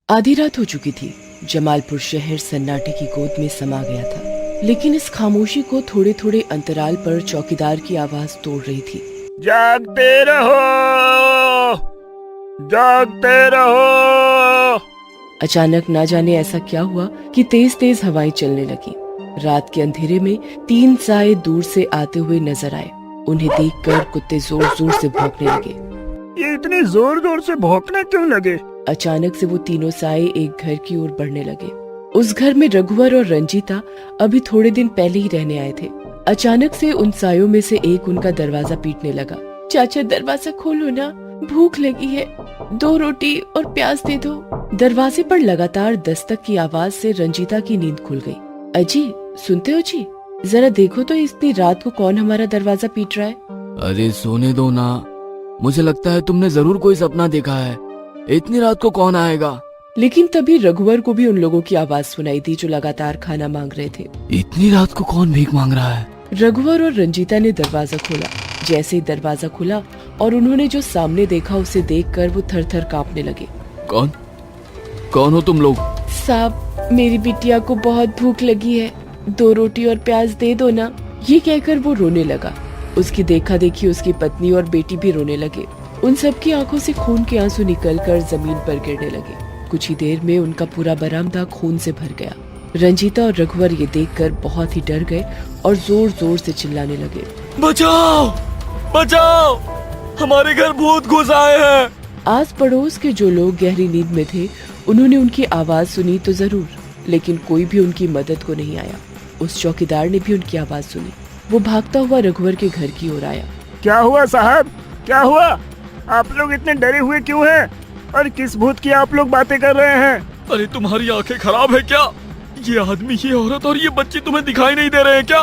आधी रात हो चुकी थी। जमालपुर शहर सन्नाटे की गोद में समा गया था, लेकिन इस खामोशी को थोड़े थोड़े अंतराल पर चौकीदार की आवाज तोड़ रही थी। जागते रहो, जागते रहो। अचानक ना जाने ऐसा क्या हुआ कि तेज तेज हवाएं चलने लगी। रात के अंधेरे में 3 साए दूर से आते हुए नजर आए। उन्हें देखकर कुत्ते जोर जोर से भौंकने लगे। ये इतनी जोर जोर से भौंकने क्यों लगे? अचानक से वो तीनों साए एक घर की ओर बढ़ने लगे। उस घर में रघुवर और रंजीता अभी थोड़े दिन पहले ही रहने आए थे। अचानक से उन सायों में से एक उनका दरवाजा पीटने लगा। चाचा दरवाजा खोलो ना, भूख लगी है, 2 रोटी और प्याज दे दो। दरवाजे पर लगातार दस्तक की आवाज से रंजीता की नींद खुल गई। अजी, सुनते हो जी? जरा देखो तो इतनी रात को कौन हमारा दरवाजा पीट रहा है। अरे सोने दो ना, मुझे लगता है तुमने जरूर कोई सपना देखा है। इतनी रात को कौन आएगा? लेकिन तभी रघुवर को भी उन लोगों की आवाज सुनाई दी जो लगातार खाना मांग रहे थे। इतनी रात को कौन भीख मांग रहा है? रघुवर और रंजीता ने दरवाजा खोला। जैसे ही दरवाजा खुला और उन्होंने जो सामने देखा उसे देखकर वो थर थर कांपने लगे। कौन कौन हो तुम लोग? साहब, मेरी बिटिया को बहुत भूख लगी है, 2 रोटी और प्याज दे दो ना। ये कहकर वो रोने लगा। उसकी देखा देखी उसकी पत्नी और बेटी भी रोने लगे। उन सबकी आंखों से खून के आंसू निकलकर जमीन पर गिरने लगे। कुछ ही देर में उनका पूरा बरामदा खून से भर गया। रंजीता और रघुवर ये देखकर बहुत ही डर गए और जोर जोर से चिल्लाने लगे। बचाओ, बचाओ, हमारे घर भूत घुस आए हैं। आस पड़ोस के जो लोग गहरी नींद में थे उन्होंने उनकी आवाज सुनी तो जरूर, लेकिन कोई भी उनकी मदद को नहीं आया। उस चौकीदार ने भी उनकी आवाज सुनी। वो भागता हुआ रघुवर के घर की ओर आया। क्या हुआ साहब, क्या हुआ? आप लोग इतने डरे हुए क्यों हैं? और किस भूत की आप लोग बातें कर रहे हैं? अरे तुम्हारी आंखें खराब है क्या? ये आदमी, ये औरत और ये बच्ची तुम्हें दिखाई नहीं दे रहे हैं क्या?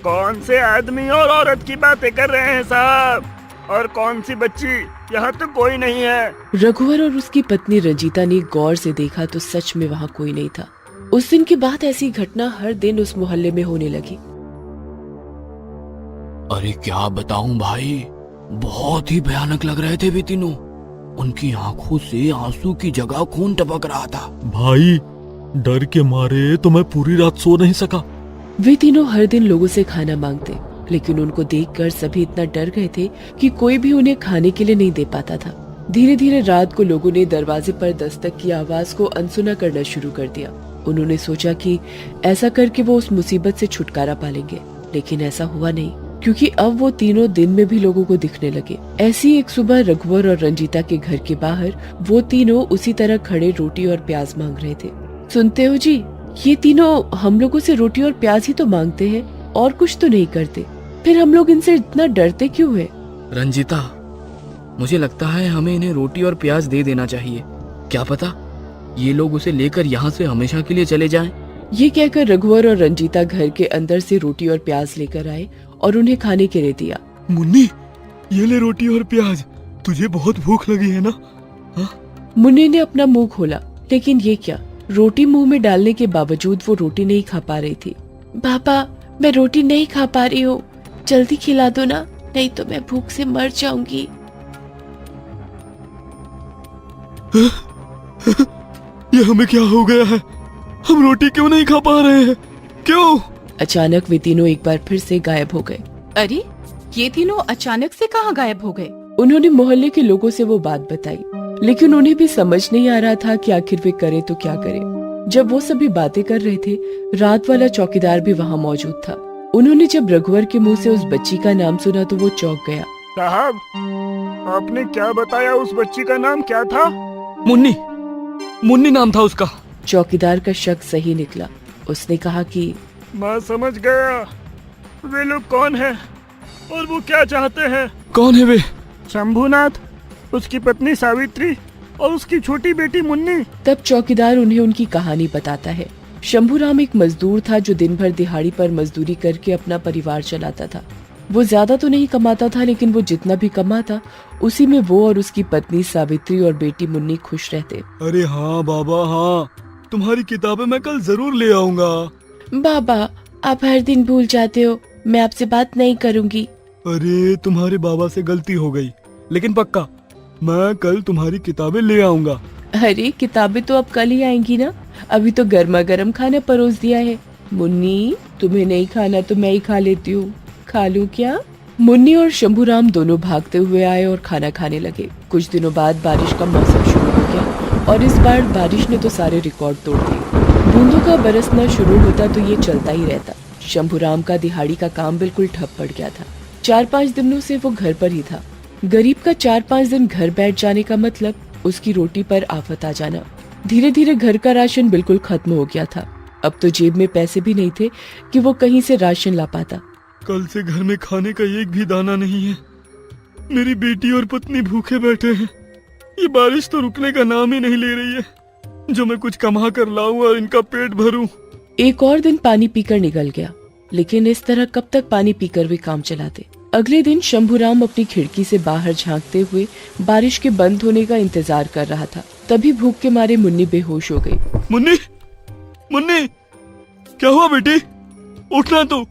कौन से आदमी और औरत की बातें कर रहे हैं साहब? और कौन सी बच्ची? यहाँ तो कोई नहीं है। रघुवर और उसकी पत्नी रंजीता ने गौर से देखा तो सच में वहाँ कोई नहीं था। उस दिन के बाद ऐसी घटना हर दिन उस मोहल्ले में होने लगी। अरे क्या बताऊं भाई, बहुत ही भयानक लग रहे थे वे तीनों। उनकी आंखों से आंसू की जगह खून टपक रहा था। भाई, डर के मारे तो मैं पूरी रात सो नहीं सका। वे तीनों हर दिन लोगों से खाना मांगते, लेकिन उनको देखकर सभी इतना डर गए थे कि कोई भी उन्हें खाने के लिए नहीं दे पाता था। धीरे धीरे रात को लोगों ने दरवाजे पर दस्तक की आवाज को अनसुना करना शुरू कर दिया। उन्होंने सोचा कि ऐसा करके वो उस मुसीबत से छुटकारा पालेंगे, लेकिन ऐसा हुआ नहीं, क्योंकि अब वो तीनों दिन में भी लोगों को दिखने लगे। ऐसी एक सुबह रघुवर और रंजीता के घर के बाहर वो तीनों उसी तरह खड़े रोटी और प्याज मांग रहे थे। सुनते हो जी, ये तीनों हम लोगों से रोटी और प्याज ही तो मांगते हैं और कुछ तो नहीं करते, फिर हम लोग इनसे इतना डरते क्यों है? रंजीता, मुझे लगता है हमें इन्हें रोटी और प्याज दे देना चाहिए। क्या पता ये लोग उसे लेकर यहाँ से हमेशा के लिए चले जाएं। ये कहकर रघुवर और रंजीता घर के अंदर से रोटी और प्याज लेकर आए और उन्हें खाने के लिए दिया। मुन्नी, ये ले रोटी और प्याज, तुझे बहुत भूख लगी है ना? हाँ? मुन्नी ने अपना मुंह खोला, लेकिन ये क्या, रोटी मुंह में डालने के बावजूद वो रोटी नहीं खा पा रही थी। पापा, मैं रोटी नहीं खा पा रही हूँ, जल्दी खिला दो ना, नहीं तो मैं भूख से मर जाऊंगी। ये हमें क्या हो गया है? हम रोटी क्यों नहीं खा पा रहे हैं? क्यों? अचानक वे तीनों एक बार फिर से गायब हो गए। अरे, ये तीनों अचानक से कहाँ गायब हो गए? उन्होंने मोहल्ले के लोगों से वो बात बताई, लेकिन उन्हें भी समझ नहीं आ रहा था कि आखिर वे करे तो क्या करे। जब वो सभी बातें कर रहे थे, रात वाला चौकीदार भी वहाँ मौजूद था। उन्होंने जब रघुवर के मुंह से उस बच्ची का नाम सुना तो वो चौंक गया। साहब, आपने क्या बताया? उस बच्ची का नाम क्या था? मुन्नी, मुन्नी नाम था उसका। चौकीदार का शक सही निकला। उसने कहा कि मैं समझ गया। वे लोग कौन हैं और वो क्या चाहते हैं? कौन है वे? शंभूनाथ, उसकी पत्नी सावित्री और उसकी छोटी बेटी मुन्नी। तब चौकीदार उन्हें उनकी कहानी बताता है। शंभूराम एक मजदूर था जो दिन भर दिहाड़ी पर मजदूरी करके अपना परिवार चलाता था। वो ज्यादा तो नहीं कमाता था, लेकिन वो जितना भी कमाता उसी में वो और उसकी पत्नी सावित्री और बेटी मुन्नी खुश रहते। अरे हाँ बाबा, हाँ, तुम्हारी किताबें मैं कल जरूर ले आऊंगा। बाबा, आप हर दिन भूल जाते हो, मैं आपसे बात नहीं करूंगी। अरे तुम्हारे बाबा से गलती हो गई, लेकिन पक्का मैं कल तुम्हारी किताबें ले आऊंगा। अरे किताबें तो अब कल ही आएंगी ना, अभी तो गर्मा गर्म खाना परोस दिया है। मुन्नी तुम्हें नहीं खाना तो मैं ही खा लेती हूँ, खा लूँ क्या? मुन्नी और शंभूराम दोनों भागते हुए आए और खाना खाने लगे। कुछ दिनों बाद बारिश का मौसम शुरू हो गया और इस बार बारिश ने तो सारे रिकॉर्ड तोड़ दिए। बूंदों का बरसना शुरू होता तो ये चलता ही रहता। शंभूराम का दिहाड़ी का काम बिल्कुल ठप पड़ गया था। 4-5 दिनों से वो घर पर ही था। गरीब का 4-5 दिन घर बैठ जाने का मतलब उसकी रोटी पर आफत आ जाना। धीरे धीरे घर का राशन बिल्कुल खत्म हो गया था। अब तो जेब में पैसे भी नहीं थे कि वो कहीं से राशन ला पाता। कल से घर में खाने का एक भी दाना नहीं है। मेरी बेटी और पत्नी भूखे बैठे हैं। ये बारिश तो रुकने का नाम ही नहीं ले रही है, जो मैं कुछ कमा कर लाऊं और इनका पेट भरूं। एक और दिन पानी पीकर निकल गया, लेकिन इस तरह कब तक पानी पीकर वे काम चलाते। अगले दिन शंभूराम अपनी खिड़की से बाहर झांकते हुए बारिश के बंद होने का इंतजार कर रहा था। तभी भूख के मारे मुन्नी बेहोश हो गई। मुन्नी, मुन्नी, क्या हुआ बेटी? उठना तो,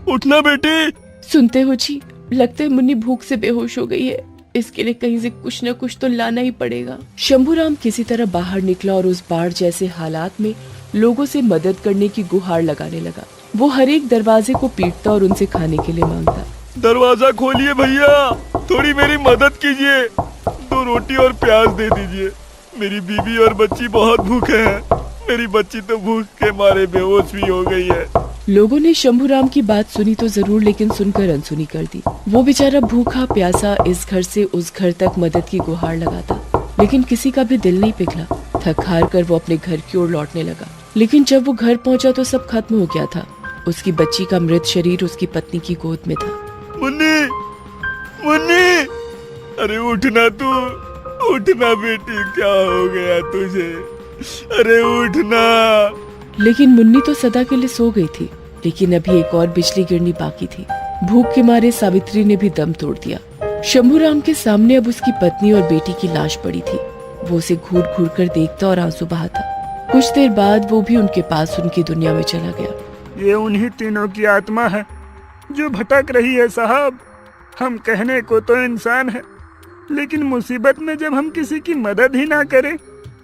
उठना बेटी। सुनते हो जी, लगता है मुन्नी भूख से बेहोश हो गई है। इसके लिए कहीं से कुछ न कुछ तो लाना ही पड़ेगा। शंभूराम किसी तरह बाहर निकला और उस बाढ़ जैसे हालात में लोगों से मदद करने की गुहार लगाने लगा। वो हर एक दरवाजे को पीटता और उनसे खाने के लिए मांगता। दरवाजा खोलिए भैया, थोड़ी मेरी मदद कीजिए, 2 रोटी और प्याज दे दीजिए। मेरी बीवी और बच्ची बहुत भूखे हैं। मेरी बच्ची तो भूख के मारे बेहोश भी हो गई है। लोगों ने शंभूराम की बात सुनी तो जरूर, लेकिन सुनकर अनसुनी कर दी। वो बेचारा भूखा प्यासा इस घर से उस घर तक मदद की गुहार लगाता, लेकिन किसी का भी दिल नहीं पिघला। थक हार कर वो अपने घर की ओर लौटने लगा, लेकिन जब वो घर पहुंचा तो सब खत्म हो गया था। उसकी बच्ची का मृत शरीर उसकी पत्नी की गोद में था। मुन्नी, मुन्नी, अरे उठना तू, उठना बेटी, क्या हो गया तुझे? अरे उठना। लेकिन मुन्नी तो सदा के लिए सो गई थी, लेकिन अभी एक और बिजली गिरनी बाकी थी। भूख के मारे सावित्री ने भी दम तोड़ दिया। शंभूराम के सामने अब उसकी पत्नी और बेटी की लाश पड़ी थी। वो उसे घूर घूर कर देखता और आंसू बहाता। कुछ देर बाद वो भी उनके पास उनकी दुनिया में चला गया। ये उन्हीं तीनों की आत्मा है जो भटक रही है साहब। हम कहने को तो इंसान है, लेकिन मुसीबत में जब हम किसी की मदद ही ना करें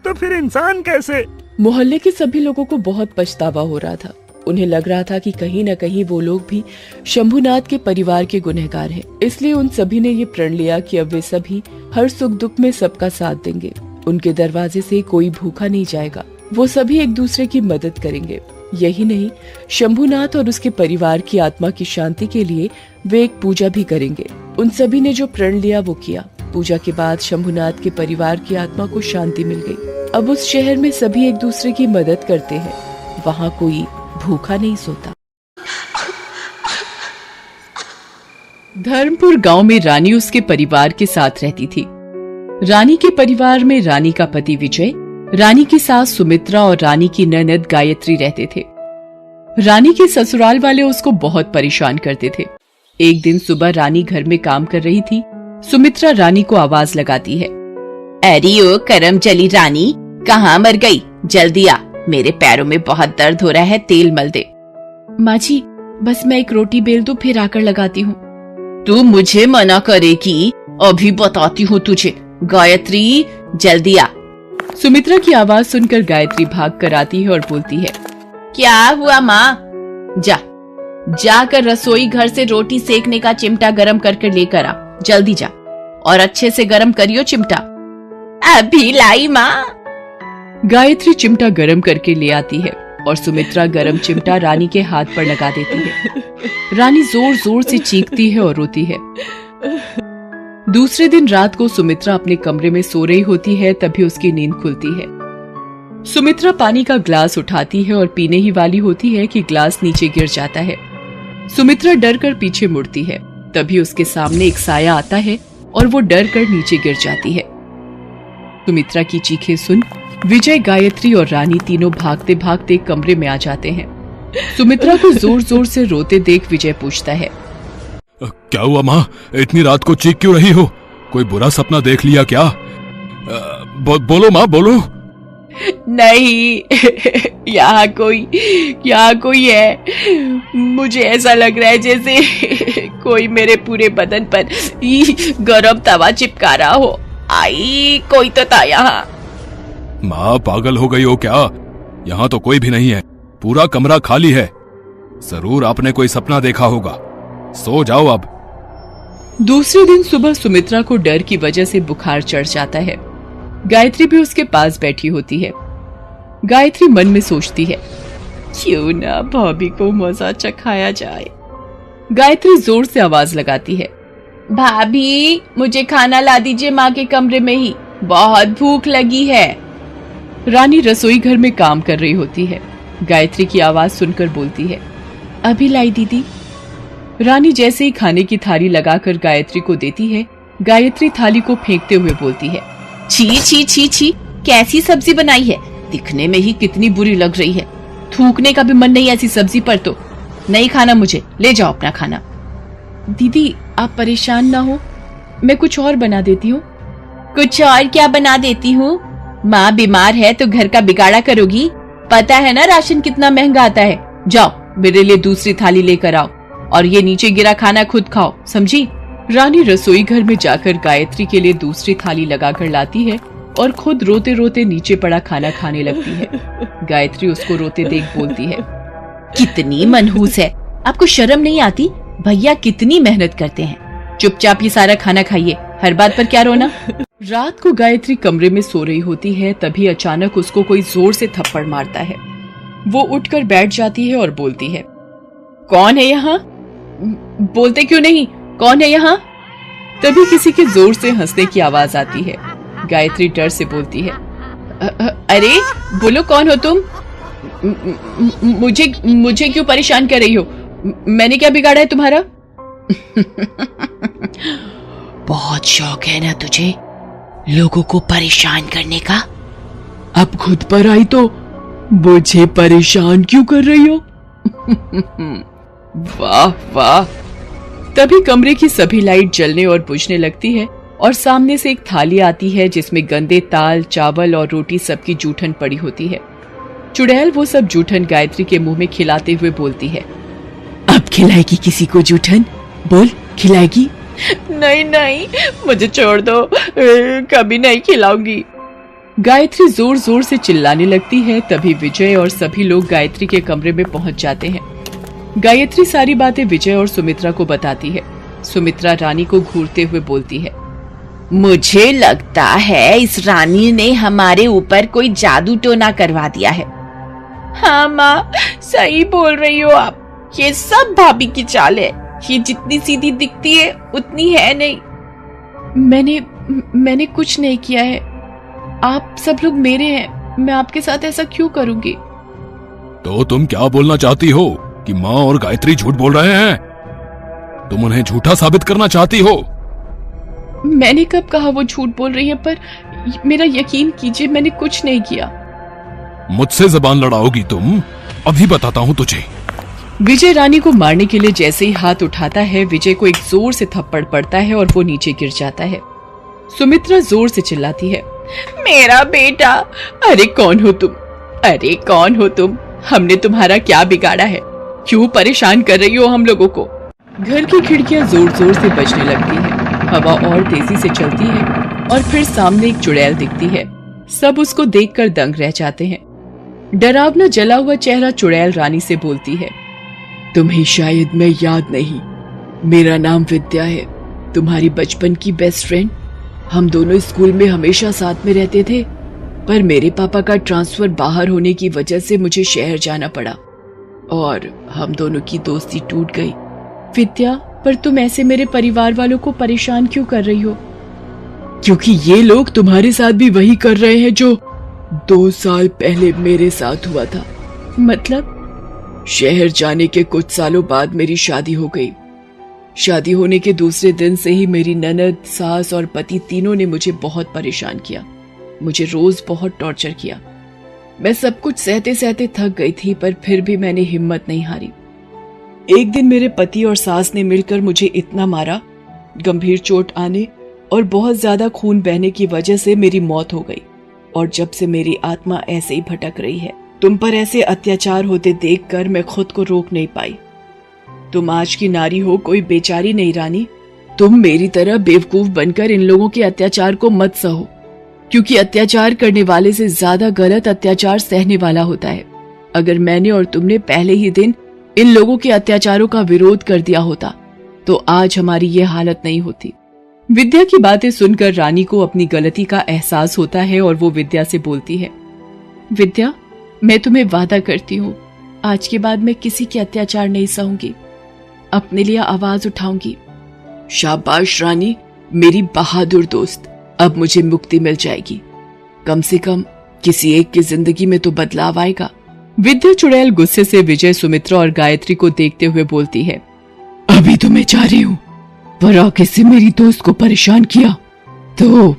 तो फिर इंसान कैसे? मोहल्ले के सभी लोगों को बहुत पछतावा हो रहा था। उन्हें लग रहा था कि कहीं न कहीं वो लोग भी शंभूनाथ के परिवार के गुनहगार हैं। इसलिए उन सभी ने ये प्रण लिया कि अब वे सभी हर सुख दुख में सबका साथ देंगे। उनके दरवाजे से कोई भूखा नहीं जाएगा। वो सभी एक दूसरे की मदद करेंगे। यही नहीं, शंभूनाथ और उसके परिवार की आत्मा की शांति के लिए वे एक पूजा भी करेंगे। उन सभी ने जो प्रण लिया वो किया। पूजा के बाद शंभूनाथ के परिवार की आत्मा को शांति मिल गई। अब उस शहर में सभी एक दूसरे की मदद करते हैं। वहाँ कोई भूखा नहीं सोता। धर्मपुर गांव में रानी उसके परिवार के साथ रहती थी। रानी के परिवार में रानी का पति विजय, रानी की सास सुमित्रा और रानी की ननद गायत्री रहते थे। रानी के ससुराल वाले उसको बहुत परेशान करते थे। एक दिन सुबह रानी घर में काम कर रही थी। सुमित्रा रानी को आवाज लगाती है, अरे ओ करम चली रानी, कहाँ मर गई? जल्दी आ, मेरे पैरों में बहुत दर्द हो रहा है, तेल मल दे। माँ जी, बस मैं एक रोटी बेल दूं फिर आकर लगाती हूँ। तू मुझे मना करेगी? अभी बताती हूँ तुझे। गायत्री जल्दी आ। सुमित्रा की आवाज सुनकर गायत्री भाग कर आती है और बोलती है, क्या हुआ माँ? जाकर रसोई घर से रोटी सेकने का चिमटा गरम करके लेकर आ, जल्दी जा, और अच्छे से गरम करियो चिमटा। अभी लाई माँ। गायत्री चिमटा गरम करके ले आती है और सुमित्रा गरम चिमटा रानी के हाथ पर लगा देती है। रानी जोर जोर से चीखती है और रोती है। दूसरे दिन रात को सुमित्रा अपने कमरे में सो रही होती है, तभी उसकी नींद खुलती है। सुमित्रा पानी का ग्लास उठाती है और पीने ही वाली होती है कि ग्लास नीचे गिर जाता है। सुमित्रा डर कर पीछे मुड़ती है, तभी उसके सामने एक साया आता है और वो डर कर नीचे गिर जाती है। सुमित्रा की चीखें सुन विजय, गायत्री और रानी तीनों भागते भागते कमरे में आ जाते हैं। सुमित्रा को जोर जोर से रोते देख विजय पूछता है, क्या हुआ माँ? इतनी रात को चीख क्यों रही हो? कोई बुरा सपना देख लिया क्या? बोलो माँ, बोलो। नहीं, यहाँ कोई है। मुझे ऐसा लग रहा है जैसे कोई मेरे पूरे बदन पर गरम तवा चिपका रहा हो। आई, कोई तो था यहाँ। माँ पागल हो गई हो क्या? यहाँ तो कोई भी नहीं है, पूरा कमरा खाली है। जरूर आपने कोई सपना देखा होगा, सो जाओ अब। दूसरे दिन सुबह सुमित्रा को डर की वजह से बुखार चढ़ जाता है। गायत्री भी उसके पास बैठी होती है। गायत्री मन में सोचती है, क्यों ना भाभी को मजा चखाया जाए। गायत्री जोर से आवाज लगाती है, भाभी मुझे खाना ला दीजिए, माँ के कमरे में ही, बहुत भूख लगी है। रानी रसोई घर में काम कर रही होती है। गायत्री की आवाज सुनकर बोलती है, अभी लाई दीदी। रानी जैसे ही खाने की थाली लगाकर गायत्री को देती है, गायत्री थाली को फेंकते हुए बोलती है, छी छी छी छी, कैसी सब्जी बनाई है, दिखने में ही कितनी बुरी लग रही है, थूकने का भी मन नहीं ऐसी सब्जी पर तो। नहीं खाना मुझे, ले जाओ अपना खाना। दीदी आप परेशान ना हो, मैं कुछ और बना देती हूँ। कुछ और क्या बना देती हूँ? माँ बीमार है तो घर का बिगाड़ा करोगी? पता है ना राशन कितना महंगा आता है। जाओ मेरे लिए दूसरी थाली लेकर आओ और ये नीचे गिरा खाना खुद खाओ, समझी? रानी रसोई घर में जाकर गायत्री के लिए दूसरी थाली लगाकर लाती है और खुद रोते रोते नीचे पड़ा खाना खाने लगती है। गायत्री उसको रोते देख बोलती है, कितनी मनहूस है, आपको शर्म नहीं आती? भैया कितनी मेहनत करते हैं, चुपचाप ये सारा खाना खाइए, हर बात पर क्या रोना। रात को गायत्री कमरे में सो रही होती है, तभी अचानक उसको कोई जोर से थप्पड़ मारता है। वो उठकर बैठ जाती है और बोलती है, कौन है यहाँ? बोलते क्यों नहीं, कौन है यहाँ? तभी किसी के जोर से हंसने की आवाज आती है। गायत्री डर से बोलती है, अरे बोलो कौन हो तुम? मुझे क्यों परेशान कर रही हो? मैंने क्या बिगाड़ा है तुम्हारा? बहुत शौक है ना तुझे लोगों को परेशान करने का? अब खुद पर आई तो मुझे परेशान क्यों कर रही हो? वाह वाह। तभी कमरे की सभी लाइट जलने और बुझने लगती है और सामने से एक थाली आती है जिसमें गंदे दाल, चावल और रोटी सबकी जूठन पड़ी होती है। चुड़ैल वो सब जूठन गायत्री के मुंह में खिलाते हुए बोलती है, अब खिलाएगी किसी को जूठन? बोल, खिलाएगी? नहीं नहीं मुझे छोड़ दो, कभी नहीं खिलाऊंगी। गायत्री जोर जोर से चिल्लाने लगती है। तभी विजय और सभी लोग गायत्री के कमरे में पहुंच जाते हैं। गायत्री सारी बातें विजय और सुमित्रा को बताती है। सुमित्रा रानी को घूरते हुए बोलती है, मुझे लगता है इस रानी ने हमारे ऊपर कोई जादू टोना करवा दिया है। हाँ माँ सही बोल रही हो आप, ये सब भाभी की चाल है, ये जितनी सीधी दिखती है उतनी है नहीं। मैंने कुछ नहीं किया है, आप सब लोग मेरे हैं, मैं आपके साथ ऐसा क्यों करूंगी? तो तुम क्या बोलना चाहती हो कि माँ और गायत्री झूठ बोल रहे हैं? तुम उन्हें झूठा साबित करना चाहती हो? मैंने कब कहा वो झूठ बोल रही है, पर मेरा यकीन कीजिए मैंने कुछ नहीं किया। मुझसे जबान लड़ाओगी तुम? अभी बताता हूँ तुझे। विजय रानी को मारने के लिए जैसे ही हाथ उठाता है, विजय को एक जोर से थप्पड़ पड़ता है और वो नीचे गिर जाता है। सुमित्रा जोर से चिल्लाती है, मेरा बेटा! अरे कौन हो तुम? अरे कौन हो तुम? हमने तुम्हारा क्या बिगाड़ा है? क्यों परेशान कर रही हो हम लोगों को? घर की खिड़कियां जोर जोर से बजने लगती है, हवा और तेजी से चलती है और फिर सामने एक चुड़ैल दिखती है। सब उसको देखकर दंग रह जाते हैं। डरावना जला हुआ चेहरा चुड़ैल रानी से बोलती है, तुम्हें शायद मैं याद नहीं, मेरा नाम विद्या है, तुम्हारी बचपन की बेस्ट फ्रेंड। हम दोनों स्कूल में हमेशा साथ में रहते थे, पर मेरे पापा का ट्रांसफर बाहर होने की वजह से मुझे शहर जाना पड़ा और हम दोनों की दोस्ती टूट गई। विद्या, पर तुम ऐसे मेरे परिवार वालों को परेशान क्यों कर रही हो? क्योंकि ये लोग तुम्हारे साथ भी वही कर रहे हैं जो 2 साल पहले मेरे साथ हुआ था। मतलब? शहर जाने के कुछ सालों बाद मेरी शादी हो गई। शादी होने के दूसरे दिन से ही मेरी ननद, सास और पति तीनों ने मुझे बहुत परेशान किया, मुझे रोज बहुत टॉर्चर किया। मैं सब कुछ सहते सहते थक गई थी, पर फिर भी मैंने हिम्मत नहीं हारी। एक दिन मेरे पति और सास ने मिलकर मुझे इतना मारा, गंभीर चोट आने और बहुत ज्यादा खून बहने की वजह से मेरी मौत हो गई। और जब से मेरी आत्मा ऐसे ही भटक रही है। तुम पर ऐसे अत्याचार होते देखकर मैं खुद को रोक नहीं पाई। तुम आज की नारी हो, कोई बेचारी नहीं रानी। तुम मेरी तरह बेवकूफ बनकर इन लोगों के अत्याचार को मत सहो, क्योंकि अत्याचार करने वाले से ज्यादा गलत अत्याचार सहने वाला होता है। अगर मैंने और तुमने पहले ही दिन इन लोगों के अत्याचारों का विरोध कर दिया होता तो आज हमारी ये हालत नहीं होती। विद्या की बातें सुनकर रानी को अपनी गलती का एहसास होता है और वो विद्या से बोलती है, विद्या, मैं तुम्हें वादा करती हूँ, आज के बाद मैं किसी के अत्याचार नहीं सहूंगी, अपने लिए आवाज उठाऊंगी। शाबाश रानी, मेरी बहादुर दोस्त, अब मुझे मुक्ति मिल जाएगी। कम से कम किसी एक की जिंदगी में तो बदलाव आएगा। विद्या चुड़ैल गुस्से से विजय, सुमित्रा और गायत्री को देखते हुए बोलती है, अभी तो मैं जा रही हूँ, पर आके से मेरी दोस्त को परेशान किया तो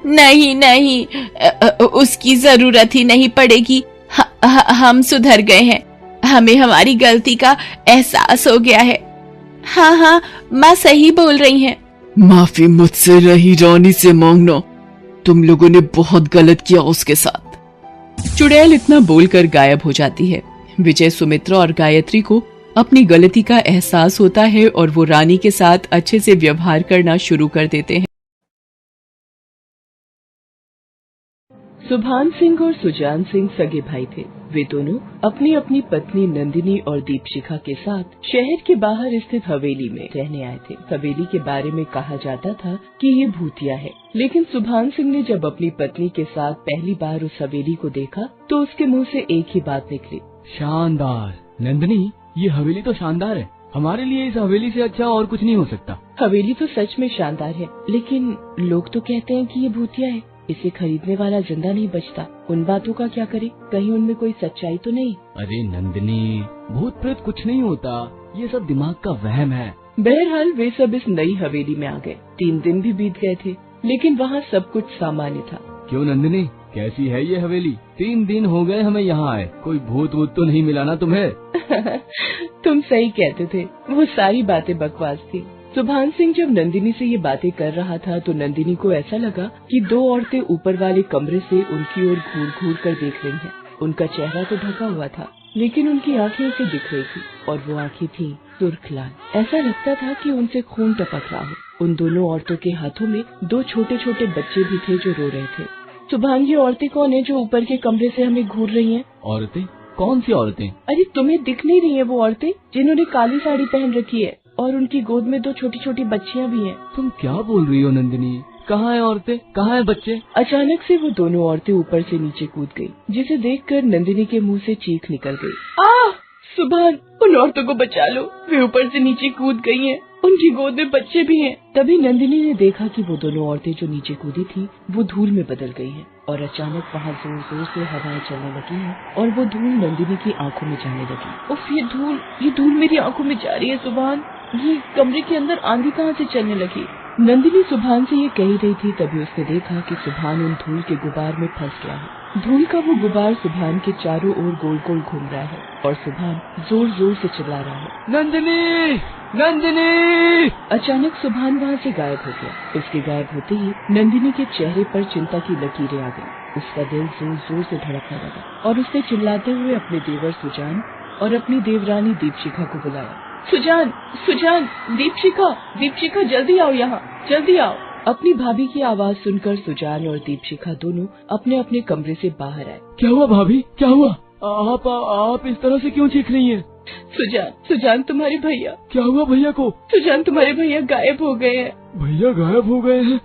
नहीं नहीं, उसकी जरूरत ही नहीं पड़ेगी। हम सुधर गए हैं, हमें हमारी गलती का एहसास हो गया है। हाँ हाँ, माँ सही बोल रही हैं। माफी मुझसे रही रानी से मांगना, तुम लोगों ने बहुत गलत किया उसके साथ। चुड़ैल इतना बोलकर गायब हो जाती है। विजय, सुमित्रा और गायत्री को अपनी गलती का एहसास होता है और वो रानी के साथ अच्छे से व्यवहार करना शुरू कर देते हैं। सुभान सिंह और सुजान सिंह सगे भाई थे। वे दोनों अपनी अपनी पत्नी नंदिनी और दीपशिखा के साथ शहर के बाहर स्थित हवेली में रहने आए थे। हवेली के बारे में कहा जाता था कि ये भूतिया है, लेकिन सुभान सिंह ने जब अपनी पत्नी के साथ पहली बार उस हवेली को देखा तो उसके मुंह से एक ही बात निकली, शानदार। नंदिनी, ये हवेली तो शानदार है, हमारे लिए इस हवेली से अच्छा और कुछ नहीं हो सकता। हवेली तो सच में शानदार है, लेकिन लोग तो कहते हैं कि ये भूतिया है, इसे खरीदने वाला जिंदा नहीं बचता। उन बातों का क्या करें, कहीं उनमें कोई सच्चाई तो नहीं। अरे नंदिनी, भूत प्रेत कुछ नहीं होता, ये सब दिमाग का वहम है। बहरहाल वे सब इस नई हवेली में आ गए। 3 दिन भी बीत गए थे, लेकिन वहाँ सब कुछ सामान्य था। क्यों नंदिनी, कैसी है ये हवेली? 3 दिन हो गए हमें यहाँ आए, कोई भूत वूत तो नहीं मिला ना तुम्हें? तुम सही कहते थे, वो सारी बातें बकवास थी। सुभान सिंह जब नंदिनी से ये बातें कर रहा था तो नंदिनी को ऐसा लगा कि 2 औरतें ऊपर वाले कमरे से उनकी ओर घूर घूर कर देख रही हैं। उनका चेहरा तो ढका हुआ था, लेकिन उनकी आंखें उसे दिख रही थी, और वो आंखें थी सुर्ख लाल। ऐसा लगता था कि उनसे खून टपक रहा हो। उन दोनों औरतों के हाथों में 2 छोटे छोटे बच्चे भी थे जो रो रहे थे। सुभान, ये औरतें कौन है जो ऊपर के कमरे से हमें घूर रही हैं? औरतें? कौन सी औरतें? अरे तुम्हें दिख नहीं रही है वो औरतें जिन्होंने काली साड़ी पहन रखी है और उनकी गोद में 2 छोटी छोटी बच्चियां भी हैं। तुम क्या बोल रही हो नंदिनी? कहाँ है औरतें, कहाँ है बच्चे? अचानक से वो दोनों औरतें ऊपर से नीचे कूद गई, जिसे देखकर नंदिनी के मुंह से चीख निकल गई। आह! सुभान, उन औरतों को बचा लो, वे ऊपर से नीचे कूद गई हैं, उनकी गोद में बच्चे भी हैं। तभी नंदिनी ने देखा कि वो दोनों औरतें जो नीचे कूदी थी वो धूल में बदल गई हैं, और अचानक वहाँ जोर जोर से हवाएं चलने लगी हैं और वो धूल नंदिनी की आंखों में जाने लगी। उफ, ये धूल मेरी आंखों में जा रही है। सुभान, ये कमरे के अंदर आंधी कहाँ से चलने लगी? नंदिनी सुभान से ये कह रही थी, तभी उसने देखा कि सुभान उन धूल के गुबार में फंस गया है। धूल का वो गुबार सुभान के चारों ओर गोल गोल घूम रहा है और सुभान जोर जोर से चिल्ला रहा है, नंदिनी, नंदिनी! अचानक सुभान वहाँ से गायब हो गया। उसके गायब होते ही नंदिनी के चेहरे पर चिंता की लकीरें आ गई। उसका दिल जोर जोर से धड़कने लगा और उसने चिल्लाते हुए अपने देवर सुजान और अपनी देवरानी दीपशिखा को बुलाया। सुजान, सुजान, दीपशिखा, जल्दी आओ यहाँ, जल्दी आओ। अपनी भाभी की आवाज सुनकर सुजान और दीपशिखा दोनों अपने अपने कमरे से बाहर आए। क्या हुआ भाभी, क्या हुआ? आप इस तरह से क्यों चीख रही हैं? सुजान, तुम्हारे भैया। क्या हुआ भैया को? सुजान, तुम्हारे भैया गायब हो गए हैं। भैया गायब हो गए हैं?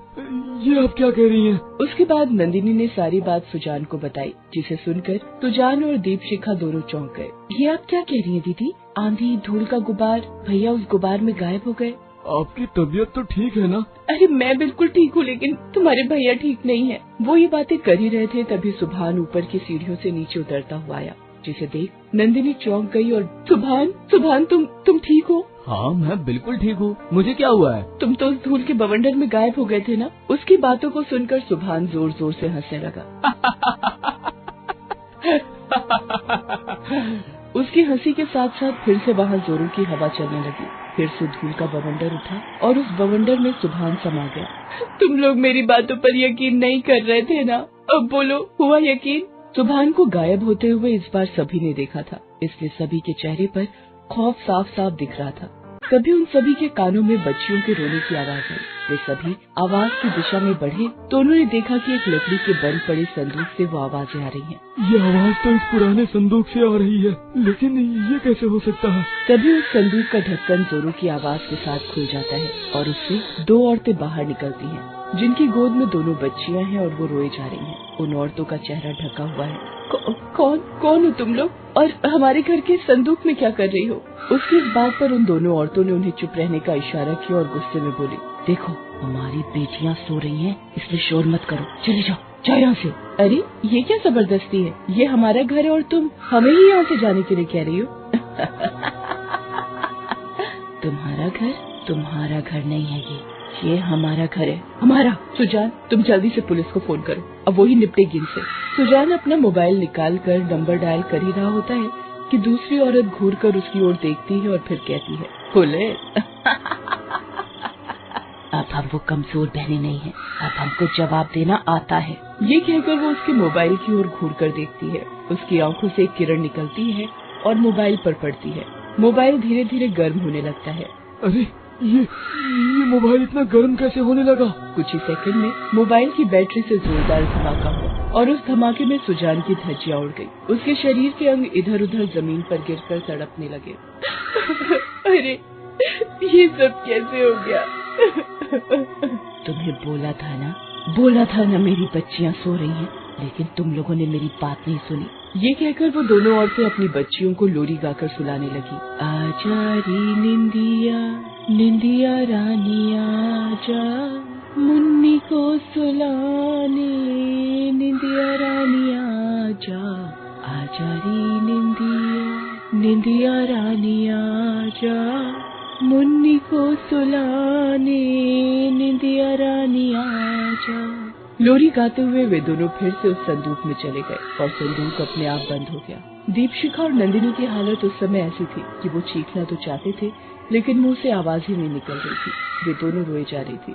ये आप क्या कह रही हैं? उसके बाद नंदिनी ने सारी बात सुजान को बताई, जिसे सुनकर सुजान और दीपशिखा दोनों चौंक गए। ये आप क्या कह रही हैं दीदी? आंधी, धूल का गुबार, भैया उस गुबार में गायब हो गए। आपकी तबीयत तो ठीक है ना? अरे मैं बिल्कुल ठीक हूँ, लेकिन तुम्हारे भैया ठीक नहीं है। वो ये बातें कर ही रहे थे, तभी सुभान ऊपर की सीढ़ियों से नीचे उतरता हुआ आया, जिसे देख नंदिनी चौंक गई और सुभान, तुम ठीक हो? हाँ, मैं बिल्कुल ठीक हूँ। मुझे क्या हुआ है? तुम तो उस धूल के बवंडर में गायब हो गए थे ना? उसकी बातों को सुनकर सुभान जोर जोर से हंसने लगा। उसकी हंसी के साथ साथ फिर से वहाँ जोरों की हवा चलने लगी। फिर से धूल का बवंडर उठा और उस बवंडर में सुभान समा गया। तुम लोग मेरी बातों पर यकीन नहीं कर रहे थे ना? अब बोलो, हुआ यकीन? सुभान को गायब होते हुए इस बार सभी ने देखा था, इसलिए सभी के चेहरे पर खौफ साफ साफ दिख रहा था। तभी उन सभी के कानों में बच्चियों के रोने की आवाज आई। वे सभी आवाज की दिशा में बढ़े तो उन्होंने देखा कि एक लकड़ी के बंद पड़े संदूक से वो आवाजें आ रही हैं। ये आवाज तो इस पुराने संदूक से आ रही है, लेकिन ये कैसे हो सकता है? तभी उस संदूक का ढक्कन जोरों की आवाज के साथ खुल जाता है और उससे दो औरतें बाहर निकलती हैं, जिनकी गोद में दोनों बच्चियां हैं और वो रोए जा रही हैं। उन औरतों का चेहरा ढका हुआ है। कौन हो तुम लोग और हमारे घर के संदूक में क्या कर रही हो? उसकी इस बात पर उन दोनों औरतों ने उन्हें चुप रहने का इशारा किया और गुस्से में बोली, देखो हमारी बेटियां सो रही हैं, इसलिए शोर मत करो, चले जाओ यहाँ से। अरे ये क्या जबरदस्ती है? ये हमारा घर है और तुम हमें ही यहाँ से जाने के लिए कह रही हो? तुम्हारा घर नहीं है ये हमारा घर है, हमारा। सुजान तुम जल्दी से पुलिस को फोन करो, अब वही निपटेगी इनसे। सुजान अपना मोबाइल निकाल कर नंबर डायल कर ही रहा होता है कि दूसरी औरत घूर कर उसकी ओर देखती है और फिर कहती है, पुलिस। अब हम वो कमजोर बहनें नहीं है, अब हमको जवाब देना आता है। ये कहकर वो उसके मोबाइल की ओर घूर कर देखती है। उसकी आंखों से एक किरण निकलती है और मोबाइल पर पड़ती है। मोबाइल धीरे धीरे गर्म होने लगता है। अरे ये मोबाइल इतना गर्म कैसे होने लगा? कुछ ही सेकंड में मोबाइल की बैटरी से जोरदार धमाका हुआ और उस धमाके में सुजान की धज्जियां उड़ गई। उसके शरीर के अंग इधर उधर जमीन पर गिरकर तड़पने लगे। अरे ये सब कैसे हो गया? तुम्हें बोला था ना मेरी बच्चियां सो रही हैं, लेकिन तुम लोगों ने मेरी बात नहीं सुनी। ये कहकर वो दोनों औरतें अपनी बच्चियों को लोरी गाकर सुलाने लगी। आजा री निंदिया रानी आजा, मुन्नी को सुलाने निंदिया रानी आजा, आजा री निंदिया रानी आजा, मुन्नी को सुलाने निंदिया रानी आजा। लोरी गाते हुए वे दोनों फिर से उस संदूक में चले गए और संदूक अपने आप बंद हो गया। दीपशिखा और नंदिनी की हालत उस समय ऐसी थी कि वो चीखना तो चाहते थे, लेकिन मुंह से आवाज ही नहीं निकल रही थी। वे दोनों रोए जा रही थी।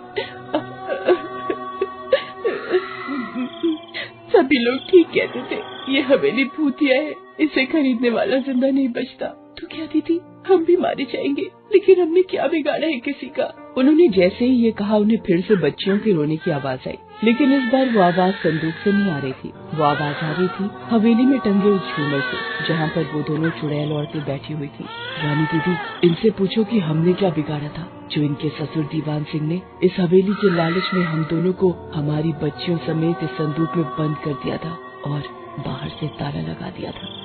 सभी लोग ठीक कहते थे, ये हवेली भूतिया है, इसे खरीदने वाला जिंदा नहीं बचता। तो क्या दीदी, हम भी मारे जाएंगे? लेकिन हमने क्या बिगाड़ा है किसी का? उन्होंने जैसे ही ये कहा, उन्हें फिर से बच्चियों के रोने की आवाज आई, लेकिन इस बार वो आवाज संदूक से नहीं आ रही थी। वो आवाज आ रही थी हवेली में टंगे उस झूमर से, जहाँ पर वो दोनों चुड़ैल औरतें बैठी हुई थी। रानी दीदी, इनसे पूछो कि हमने क्या बिगाड़ा था, जो इनके ससुर दीवान सिंह ने इस हवेली के लालच में हम दोनों को हमारी बच्चियों समेत इस संदूक में बंद कर दिया था और बाहर से ताला लगा दिया था।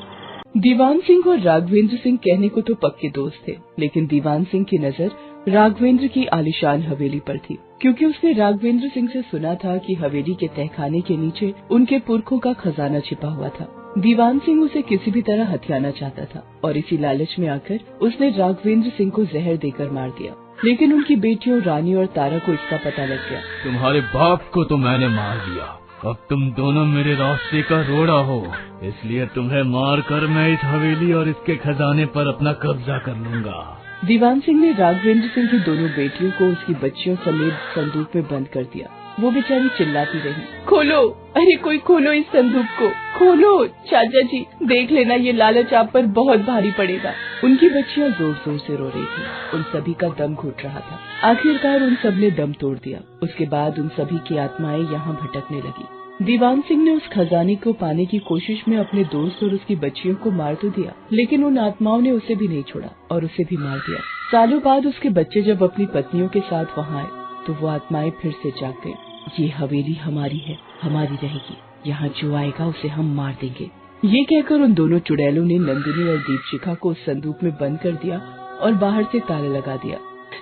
दीवान सिंह और राघवेंद्र सिंह कहने को तो पक्के दोस्त थे, लेकिन दीवान सिंह की नजर राघवेंद्र की आलीशान हवेली पर थी, क्योंकि उसने राघवेंद्र सिंह से सुना था कि हवेली के तहखाने के नीचे उनके पुरखों का खजाना छिपा हुआ था। दीवान सिंह उसे किसी भी तरह हथियाना चाहता था और इसी लालच में आकर उसने राघवेंद्र सिंह को जहर देकर मार दिया। लेकिन उनकी बेटियों रानी और तारा को इसका पता लग गया। तुम्हारे बाप को तो मैंने मार दिया, अब तुम दोनों मेरे रास्ते का रोड़ा हो, इसलिए तुम्हें मार कर मैं इस हवेली और इसके खजाने पर अपना कब्जा कर लूंगा। दीवान सिंह ने राघवेंद्र सिंह की दोनों बेटियों को उसकी बच्चियों समेत संदूक में बंद कर दिया। वो बेचारी चिल्लाती रही, खोलो, अरे कोई खोलो इस संदूक को, खोलो चाचा जी, देख लेना ये लालच आप पर बहुत भारी पड़ेगा। उनकी बच्चियां जोर जोर से रो रही थी, उन सभी का दम घुट रहा था। आखिरकार उन सब ने दम तोड़ दिया। उसके बाद उन सभी की आत्माएं यहाँ भटकने लगी। दीवान सिंह ने उस खजाने को पाने की कोशिश में अपने दोस्त और उसकी बच्चियों को मार तो दिया, लेकिन उन आत्माओं ने उसे भी नहीं छोड़ा और उसे भी मार दिया। सालों बाद उसके बच्चे जब अपनी पत्नियों के साथ वहाँ आए तो वो आत्माएं फिर से जाग गई। ये हवेली हमारी है, हमारी रहेगी, यहाँ जो आएगा उसे हम मार देंगे। ये कहकर उन दोनों चुड़ैलों ने नंदिनी और दीपशिखा को उस संदूक में बंद कर दिया और बाहर से ताला लगा दिया।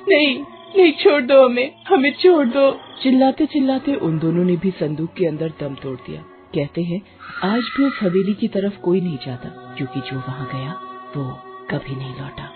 नहीं, छोड़ दो हमें छोड़ दो। चिल्लाते चिल्लाते उन दोनों ने भी संदूक के अंदर दम तोड़ दिया। कहते हैं आज भी उस हवेली की तरफ कोई नहीं जाता, क्योंकि जो वहाँ गया वो कभी नहीं लौटा।